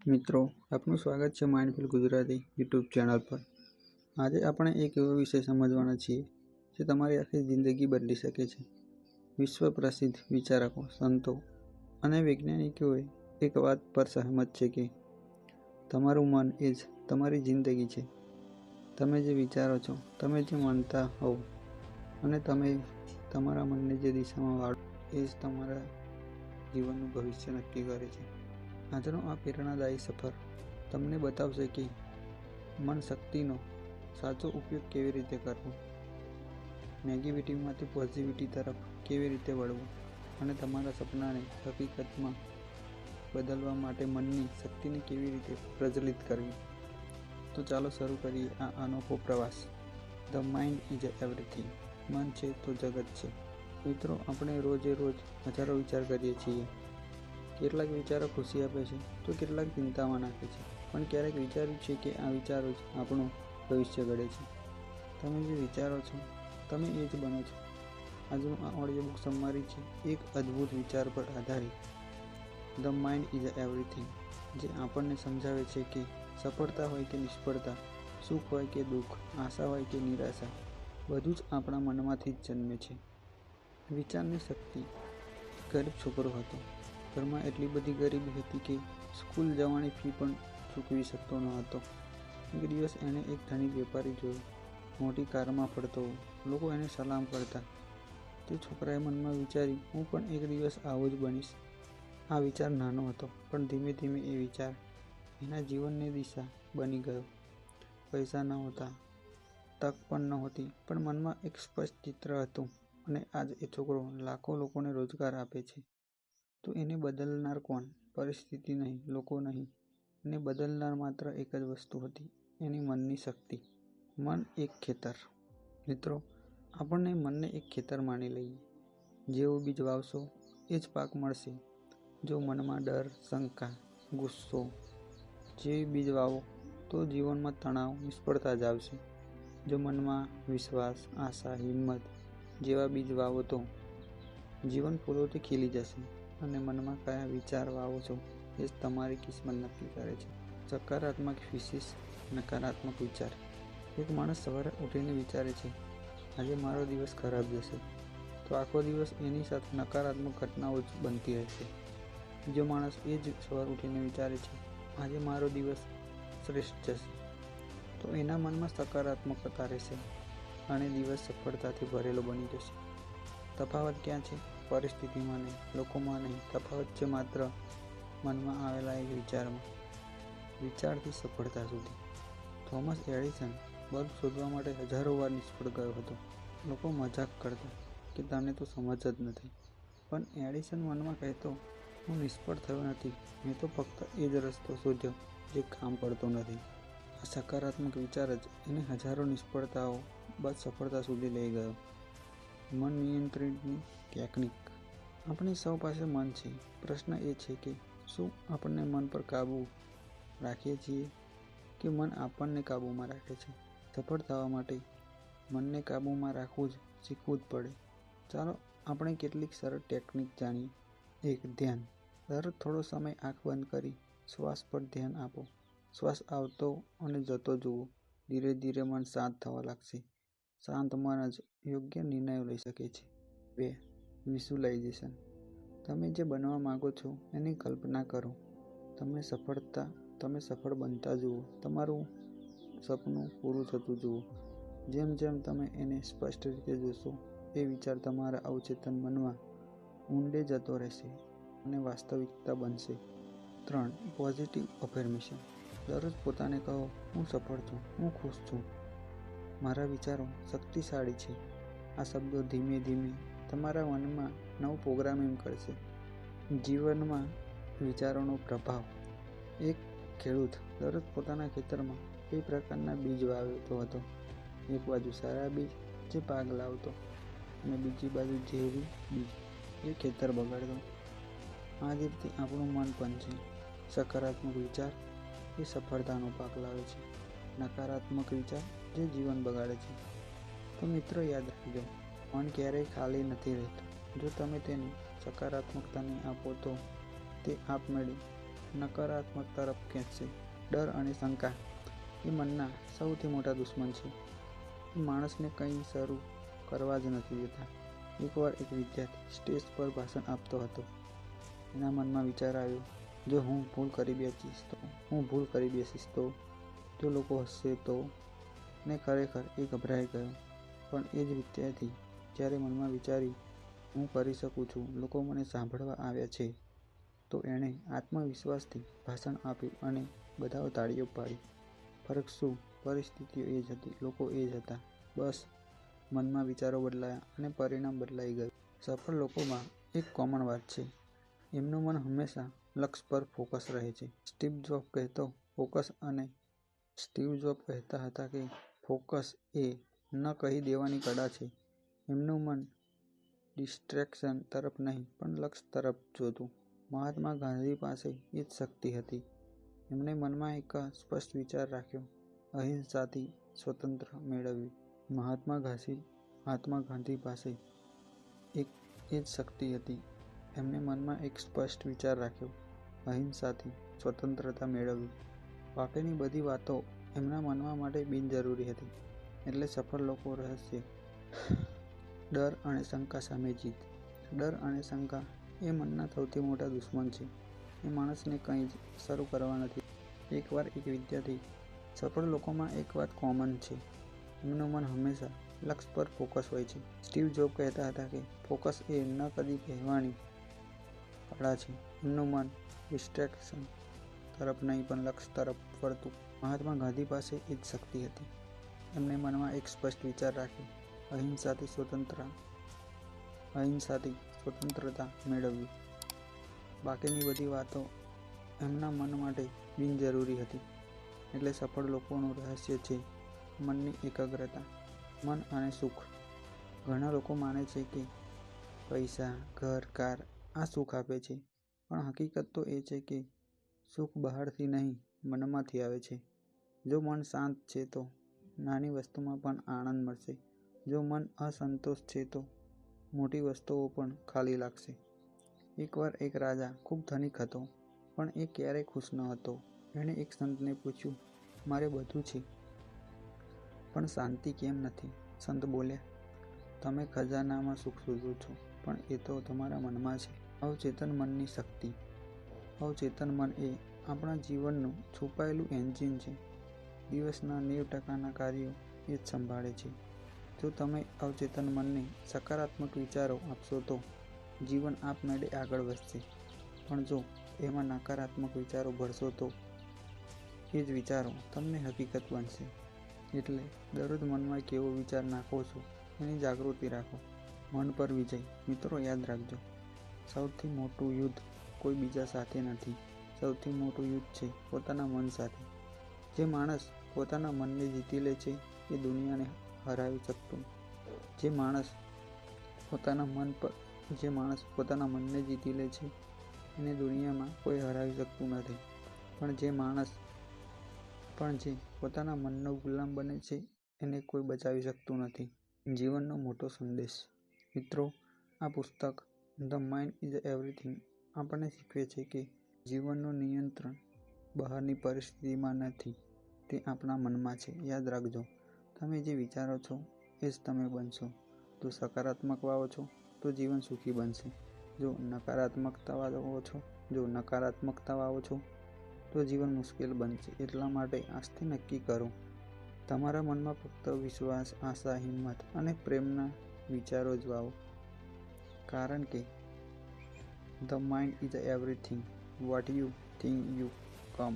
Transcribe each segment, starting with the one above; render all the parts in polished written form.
મિત્રો, આપનું સ્વાગત છે માઇન્ડફુલ ગુજરાતી યુટ્યુબ ચેનલ પર. આજે આપણે એક એવો વિષય સમજવાના છીએ જે તમારી આખી જિંદગી બદલી શકે છે. વિશ્વ પ્રસિદ્ધ વિચારકો, સંતો અને વૈજ્ઞાનિકોએ એક વાત પર સહમત છે કે તમારું મન એ જ તમારી જિંદગી છે. તમે જે વિચારો છો, તમે જે માનતા હોવ અને તમે તમારા મનને જે દિશામાં વાળો એ જ તમારા જીવનનું ભવિષ્ય નક્કી કરે છે. આજનો આ પ્રેરણાદાયી સફર તમને બતાવશે કે મન શક્તિનો સાચો ઉપયોગ કેવી રીતે કરવો, નેગેટિવિટીમાંથી પોઝિટિવિટી તરફ કેવી રીતે વળવું અને તમારા સપનાને હકીકતમાં બદલવા માટે મનની શક્તિને કેવી રીતે પ્રજ્વલિત કરવી. તો ચાલો શરૂ કરીએ આ અનોખો પ્રવાસ. The mind is everything. મન છે તો જગત છે. મિત્રો, આપણે રોજે રોજ હજારો વિચાર કરીએ છીએ. કેટલાક વિચારો ખુશી આપે છે તો કેટલાક ચિંતામાં નાખે છે. પણ ક્યારેક વિચાર્યું છે કે આ વિચારો જ આપણું ભવિષ્ય ઘડે છે? તમે જે વિચારો છો, તમે એ જ બનો છો. આજનું આ ઓડિયો બુક સમરી છે એક અદ્ભુત વિચાર પર આધારિત, ધ માઇન્ડ ઇઝ એવરીથિંગ, જે આપણને સમજાવે છે કે સફળતા હોય કે નિષ્ફળતા, સુખ હોય કે દુઃખ, આશા હોય કે નિરાશા, બધું જ આપણા મનમાંથી જ જન્મે છે. વિચારની શક્તિ. ગરીબ છોકરો હતો. ઘરમાં એટલી બધી ગરીબી હતી કે સ્કૂલ જવાની ફી પણ ચૂકવી શકતો ન હતો. એક દિવસ એણે એક ધનિક વેપારી જોયો, મોટી કારમાં ફરતો. લોકો એને સલામ કરતા. તે છોકરાએ મનમાં વિચાર્યું, હું પણ એક દિવસ આવો જ બનીશ. આ વિચાર નાનો હતો, પણ ધીમે ધીમે એ વિચાર એના જીવનની દિશા બની ગયો. પૈસા નહોતા, તક પણ નહોતી, પણ મનમાં એક સ્પષ્ટ ચિત્ર હતું. અને આજ એ છોકરો લાખો લોકોને રોજગાર આપે છે. તો એને બદલનાર કોણ? પરિસ્થિતિ નહીં, લોકો નહીં. એને બદલનાર માત્ર એક જ વસ્તુ હતી, એની મનની શક્તિ. મન એક ખેતર. મિત્રો, આપણને મનને એક ખેતર માની લઈએ. જેવું બીજ વાવશો એ જ પાક મળશે. જો મનમાં ડર, શંકા, ગુસ્સો જેવી બીજ વાવો તો જીવનમાં તણાવ, નિષ્ફળતા જ આવશે. જો મનમાં વિશ્વાસ, આશા, હિંમત જેવા બીજ વાવો તો જીવન ફૂલોથી ખીલી જશે. અને મનમાં કયા વિચાર વાવો છો એ જ તમારી કિસ્મત નક્કી કરે છે. સકારાત્મક વિશેષ નકારાત્મક વિચાર. એક માણસ સવારે ઉઠીને વિચારે છે, આજે મારો દિવસ ખરાબ જશે, તો આખો દિવસ એની સાથે નકારાત્મક ઘટનાઓ જ બનતી રહેશે. બીજો માણસ એ જ સવારે ઉઠીને વિચારે છે, આજે મારો દિવસ શ્રેષ્ઠ જશે, તો એના મનમાં સકારાત્મકતા રહેશે અને દિવસ સફળતાથી ભરેલો બની જશે. તફાવત ક્યાં છે? પરિસ્થિતિમાં નહીં, લોકોમાં નહીં. તફાવત છે માત્ર મનમાં આવેલા એક વિચારમાં. વિચારથી સફળતા સુધી. થોમસ એડિસન બલ્બ શોધવા માટે હજારો વાર નિષ્ફળ ગયો હતો. લોકો મજાક કરતા કે તને તો સમજ જ નથી. પણ એડિસન મનમાં કહેતો, હું નિષ્ફળ થયો નથી, મેં તો ફક્ત એ જ રસ્તો શોધ્યો જે કામ કરતો નથી. આ સકારાત્મક વિચાર જ એને હજારો નિષ્ફળતાઓ બાદ સફળતા સુધી લઈ ગયો. મન નિયંત્રણની ટેકનિક. આપણી સૌ પાસે મન છે. પ્રશ્ન એ છે કે શું આપણે મન પર કાબૂ રાખીએ છીએ કે મન આપણને કાબૂમાં રાખે છે? સફળ થવા માટે મનને કાબૂમાં રાખવું જ શીખવું જ પડે. ચાલો આપણે કેટલીક સરળ ટેકનિક જાણીએ. 1. ધ્યાન. દરરોજ થોડો સમય આંખ બંધ કરી શ્વાસ પર ધ્યાન આપો. શ્વાસ આવતો અને જતો જુઓ. ધીરે ધીરે મન શાંત થવા લાગશે. શાંત મન જ યોગ્ય નિર્ણયો લઈ શકે છે. 2. વિઝ્યુલાઇઝેશન. તમે જે બનવા માંગો છો એની કલ્પના કરો. તમે સફળ બનતા જુઓ. તમારું સપનું પૂરું થતું જુઓ. જેમ જેમ તમે એને સ્પષ્ટ રીતે જોશો, એ વિચાર તમારા અવચેતન મનમાં ઊંડે જતો રહેશે અને વાસ્તવિકતા બનશે. 3. Positive affirmation. દરરોજ પોતાને કહો, હું સફળ છું, હું ખુશ છું, મારા વિચારો શક્તિશાળી છે. આ શબ્દો ધીમે ધીમે તમારા મનમાં નવું પ્રોગ્રામિંગ કરશે. જીવનમાં વિચારોનો પ્રભાવ. એક ખેડૂત દરરોજ પોતાના ખેતરમાં બે પ્રકારના બીજ વાવતો હતો. એક બાજુ સારા બીજ જે પાક લાવતો અને બીજી બાજુ ઝેરી બીજ જે ખેતર બગાડતો. આ જ રીતે આપણું મન પણ છે. સકારાત્મક વિચાર એ સફળતાનો પાક લાવે છે. નકારાત્મક વિચાર જે જીવન બગાડે છે. તો મિત્રો, યાદ રાખજો, મન ક્યારેય ખાલી નથી રહેતું. જો તમે તેને સકારાત્મકતાને આપો તો તે આપમેળે નકારાત્મક તરફ ખેંચશે. ડર અને શંકા એ મનના સૌથી મોટા દુશ્મન છે. એ માણસને કંઈ શરૂ કરવા જ નથી દેતા. એકવાર એક વિદ્યાર્થી સ્ટેજ પર ભાષણ આપતો હતો. એના મનમાં વિચાર આવ્યો, જો હું ભૂલ કરી બેસીશ તો, જો લોકો હસશે તો, ને ખરેખર એ ગભરાઈ ગયો. પણ એ જ વિદ્યાર્થી જ્યારે મનમાં વિચાર્યું, હું કરી શકું છું, લોકો મને સાંભળવા આવ્યા છે, તો એણે આત્મવિશ્વાસથી ભાષણ આપ્યું અને બધાએ તાળીઓ પાડી. ફરક શું? પરિસ્થિતિઓ એ જ હતી, લોકો એ જ હતા. બસ મનમાં વિચારો બદલાયા અને પરિણામ બદલાઈ ગયું. સફળ લોકોમાં એક કોમન વાત છે, એમનું મન હંમેશા લક્ષ્ય પર ફોકસ રહે છે. સ્ટીવ જોબ કહેતા હતા કે ફોકસ એ ન કહી દેવાની કળા છે. એમનું મન ડિસ્ટ્રેક્શન તરફ નહીં પણ લક્ષ્ય તરફ જોતું. મહાત્મા ગાંધી પાસે એ જ શક્તિ હતી. એમણે મનમાં એક સ્પષ્ટ વિચાર રાખ્યો, અહિંસાથી સ્વતંત્રતા મેળવવી. મહાત્મા ગાંધી પાસે એ જ શક્તિ હતી. એમણે મનમાં એક સ્પષ્ટ વિચાર રાખ્યો, અહિંસાથી સ્વતંત્રતા મેળવવી. બાકીની બધી વાતો એમના મનવા માટે બિનજરૂરી હતી. એટલે સફળ લોકો રહસ્ય. ડર અને શંકા સામે જીત. ડર અને શંકા એ મનના સૌથી મોટા દુશ્મન છે. એ માણસને કંઈ જ શરૂ કરવા નથી. એકવાર એક વિદ્યાર્થી સફળ લોકોમાં એક વાત કોમન છે, એમનું મન હંમેશા લક્ષ્ય પર ફોકસ હોય છે. સ્ટીવ જોબ કહેતા હતા કે ફોકસ એ ન કરી કહેવાની કળા છે. એમનું મન ડિસ્ટ્રેક્શન તરફ નહીં પણ લક્ષ્ય તરફ વળતું. મહાત્મા ગાંધી પાસે એ જ શક્તિ હતી. એમણે મનમાં એક સ્પષ્ટ વિચાર રાખ્યો, અહિંસાથી સ્વતંત્રતા મેળવવી. બાકીની બધી વાતો એમના મન માટે બિનજરૂરી હતી. એટલે સફળ લોકોનું રહસ્ય છે મનની એકાગ્રતા. મન અને સુખ. ઘણા લોકો માને છે કે પૈસા, ઘર, કાર આ સુખ આપે છે. પણ હકીકત તો એ છે કે સુખ બહારથી નહીં, મનમાંથી આવે છે. જો મન શાંત છે તો નાની વસ્તુમાં પણ આનંદ મળશે. જો મન અસંતોષ છે તો મોટી વસ્તુઓ પણ ખાલી લાગશે. એકવાર એક રાજા ખૂબ ધનિક હતો, પણ એ ક્યારેય ખુશ ન હતો. એણે એક સંતને પૂછ્યું, મારે બધું છે, પણ શાંતિ કેમ નથી? સંત બોલ્યા, તમે ખજાનામાં સુખ શોધો છો, પણ એ તો તમારા મનમાં છે. અવચેતન મનની શક્તિ. અવચેતન મન એ આપણા જીવનનું છુપાયેલું એન્જિન છે. દિવસના 90% કાર્યો એ જ સંભાળે છે. જો તમે અવચેતન મનને સકારાત્મક વિચારો આપશો તો જીવન આપમેળે આગળ વધશે. પણ જો એમાં નકારાત્મક વિચારો ભરશો તો એ જ વિચારો તમને હકીકત બનશે. એટલે દરરોજ મનમાં કેવો વિચાર નાખો છો એની જાગૃતિ રાખો. મન પર વિજય. મિત્રો યાદ રાખજો, સૌથી મોટું યુદ્ધ કોઈ બીજા સાથે નથી. સૌથી મોટું યુદ્ધ છે પોતાના મન સાથે. જે માણસ પોતાના મનને જીતી લે છે એ દુનિયાને હરાવી શકતો. જે માણસ પોતાના મનને જીતી લે છે એને દુનિયામાં કોઈ હરાવી શકતું નથી. પણ જે પોતાના મનનો ગુલામ બને છે એને કોઈ બચાવી શકતું નથી. જીવનનો મોટો સંદેશ. મિત્રો, આ પુસ્તક ધ માઇન્ડ ઇઝ એવરીથિંગ આપણને શીખવે છે કે જીવનનું નિયંત્રણ બહારની પરિસ્થિતિમાં નથી, તે આપણા મનમાં છે. યાદ રાખજો, તમે જે વિચારો છો એ જ તમે બનશો. જો સકારાત્મક વાવો છો તો જીવન સુખી બનશે. જો નકારાત્મકતા વાવો છો તો જીવન મુશ્કેલ બનશે. એટલા માટે આજથી નક્કી કરો, તમારા મનમાં ફક્ત વિશ્વાસ, આશા, હિંમત અને પ્રેમના વિચારો જ વાવો. કારણ કે the mind is everything what you think you come.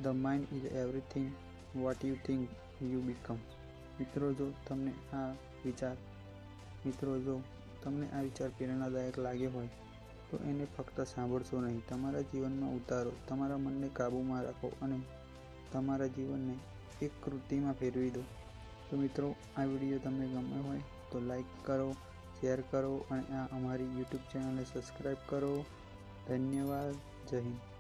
The mind is everything what you think you become. મિત્રો, જો તમને આ વિચાર પ્રેરણાદાયક લાગ્યો હોય તો એને ફક્ત સાંભળશો નહીં, તમારા જીવનમાં ઉતારો. તમારા મનને કાબૂમાં રાખો અને તમારા જીવનને એક કૃતિમાં ફેરવી દો. તો મિત્રો, આ વિડીયો તમને ગમ્યો હોય તો લાઈક કરો, શેર કરો અને અમારી યુટ્યુબ ચેનલને સબસ્ક્રાઈબ કરો. ધન્યવાદ. જય હિન્દ.